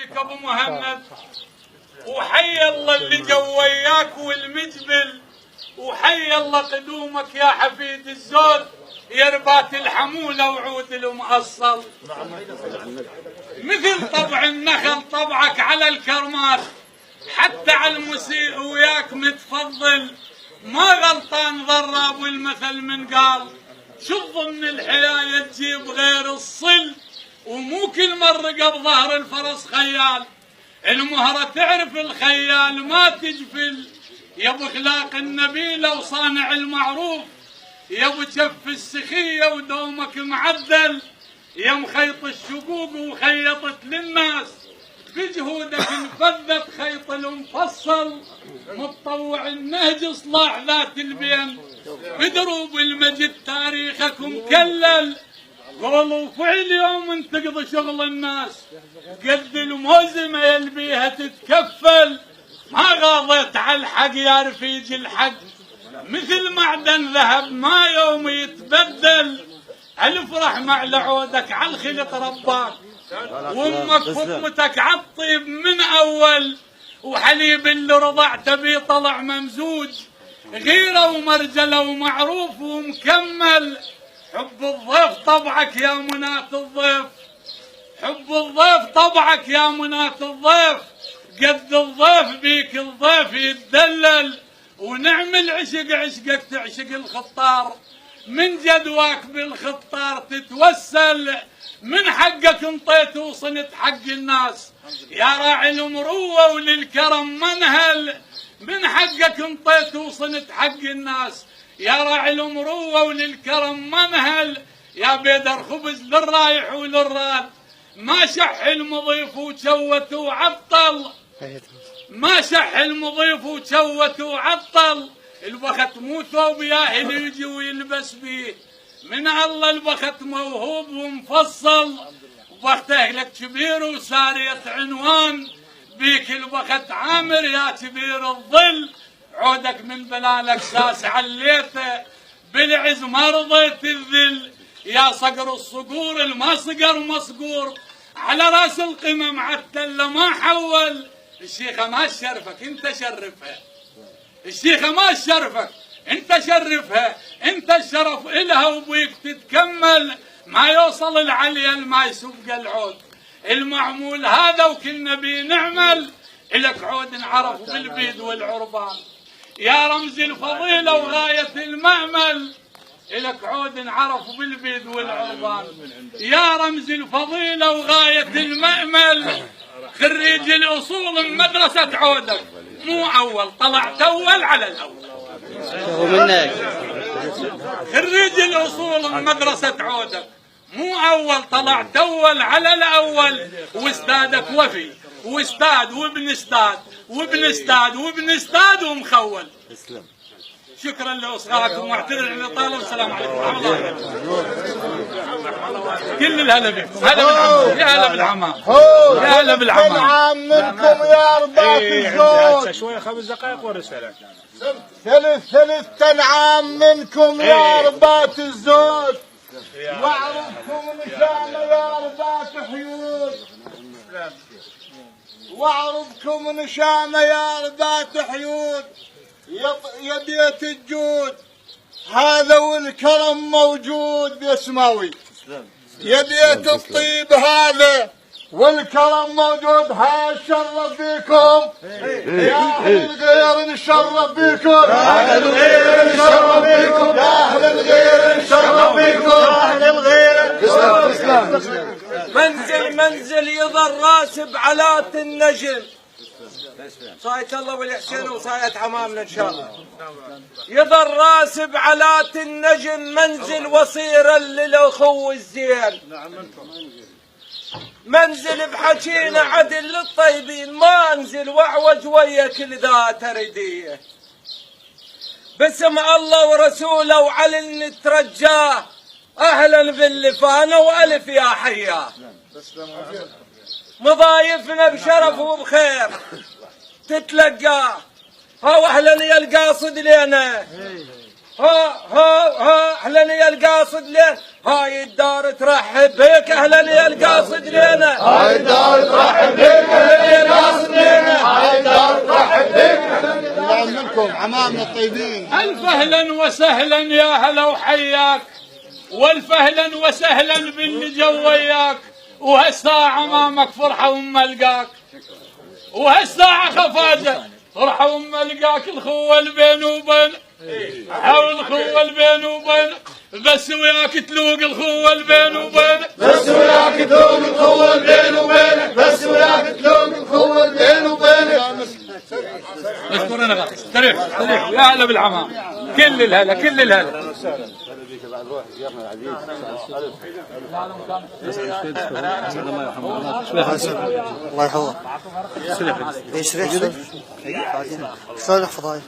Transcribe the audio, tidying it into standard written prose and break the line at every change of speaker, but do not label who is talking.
فيك ابو مهند، وحي الله اللي جوياك والمجبل، وحي الله قدومك يا حفيد الزود، يا ربات الحمولة وعود المؤصل. مثل طبع النخل طبعك على الكرمات، حتى على المسيء وياك متفضل، ما غلطان ضراب والمثل من قال، شوف من الحياة تجيب غير الصل، ومو كل مرة بظهر الفرس خيال، المهرة تعرف الخيال ما تجفل، يا ابو اخلاق النبيلة وصانع المعروف، يا ابو كف السخية ودومك معدل، يا مخيط الشقوق وخيطت للناس، بجهودك انفذت خيط المفصل، متطوع النهج اصلاح ذات البين، بدروب المجد تاريخك مكلل، قول وفعل يوم تقضي شغل الناس، قد الموزمة يلبيها تتكفل، ما غاضيت على الحق يا رفيج الحق، مثل معدن ذهب ما يوم يتبدل، الفرح مع لعودك على الخلق رباك، وامك فطمتك عالطيب من اول، وحليب اللي رضعت بيه طلع ممزوج، غيره ومرجله ومعروف ومكمل، حب الضيف طبعك يا مناة الضيف، حب الضيف طبعك يا مناة الضيف، قد الضيف بيك الضيف يتدلل، ونعمل عشق عشقك تعشق الخطار، من جدواك بالخطار تتوسل، من حقك انطيت وصلت حق الناس، يا راعي المروة وللكرم منهل، من حقك انطيت وصلت حق الناس، يا راعي المروة وللكرم منهل، يا بيدر خبز للرايح وللراد، ما شح المضيف وشوت وعطل، ما شح المضيف وشوت وعطل، البخت مو ثوب ياهل يجي ويلبس بيه، من الله البخت موهوب ومفصل، وبخت اهلك كبير وسارية عنوان، بيك البخت عامر يا كبير الظل، عودك من بلالك ساس عليته، بالعز ما رضيت الذل، يا صقر الصقور الما صقر مصقور، على راس القمم عالتله ما حول، الشيخة ما شرفك انت شرفها، الشيخة ما شرفك انت شرفها، انت الشرف الها وبيك تتكمل، ما يوصل العليا ما يسبق العود، المعمول هذا وكلنا بيه نعمل، الك عود نعرف بالبيد والعربان، يا رمز الفضيلة وغاية المأمل، الك عود نعرف بالبيد والعربان، يا رمز الفضيلة وغاية المأمل، خريج الأصول من مدرسة عودك، مو أول طلعت أول على الأول، خريج الأصول من مدرسة عودك، مو أول طلعت أول على الأول، واستادك وفي واستاد وابن استاد وابن استاد وابن استاد ومخول. شكرا لاصغائكم واعتذر عن الاطاله والسلام عليكم ورحمه الله. كل الهلا بكم، هلا بالعمام، يا هلا بالعمام، يا هلا بالعمام.
تنعم منكم يا رباط الزود،
شويه 5 دقائق ورساله.
ثلث تنعم منكم يا رباط الزود، واعرفكم نشامه يا رباط حيود، واعرفكم نشامه يا رباط حيود، يا بيت الجود هذا والكرم موجود بيسماوي، يا بيت الطيب هذا والكرم موجود، ها نشرف بيكم يا اهل الغير، نشرف بيكم يا اهل الغير، نشرف بيكم يا اهل الغير، نشرف بيكم يا اهل الغير.
منزل يظل راسب علات النجم، صايت الله والحسين وصايت عمامنا ان شاء الله، يظل راسب علات النجم، منزل وصيرا للاخو الزين، منزل بحكينا عدل للطيبين، ما انزل واعوج ويا كل ذات رديه، باسم الله ورسوله وعلن نترجاه، اهلا باللفانه والف يا حياه، مضايفنا بشرف وبخير تتلقاه، ها اهلا يا القاصد لنا، ها اهلا يا القاصد لنا، هاي الدار ترحب بك، اهلا يا القاصد لنا،
هاي الدار ترحب بك العام الطيبين.
ألف أهلا وسهلا يا هلا وحياك، والف أهلا وسهلا باللي جو وياك، وهالساعة أمامك فرحة وما ألقاك، وهالساعة خفاجة فرحة وما ألقاك. الخوة البين وبين حاول الخوة البين وبين، بس وياك تلوق الخوة البين وبين،
بس وياك تلوق الخوة البين وبينك، بس وياك تلوق الخوة البين وبينك.
اشكرنا بقى. استريح استريح يا هلا بالعمام، كل الهلا كل الهلا.
الله يحفظك. ايش ريح؟ شلون الفضايح؟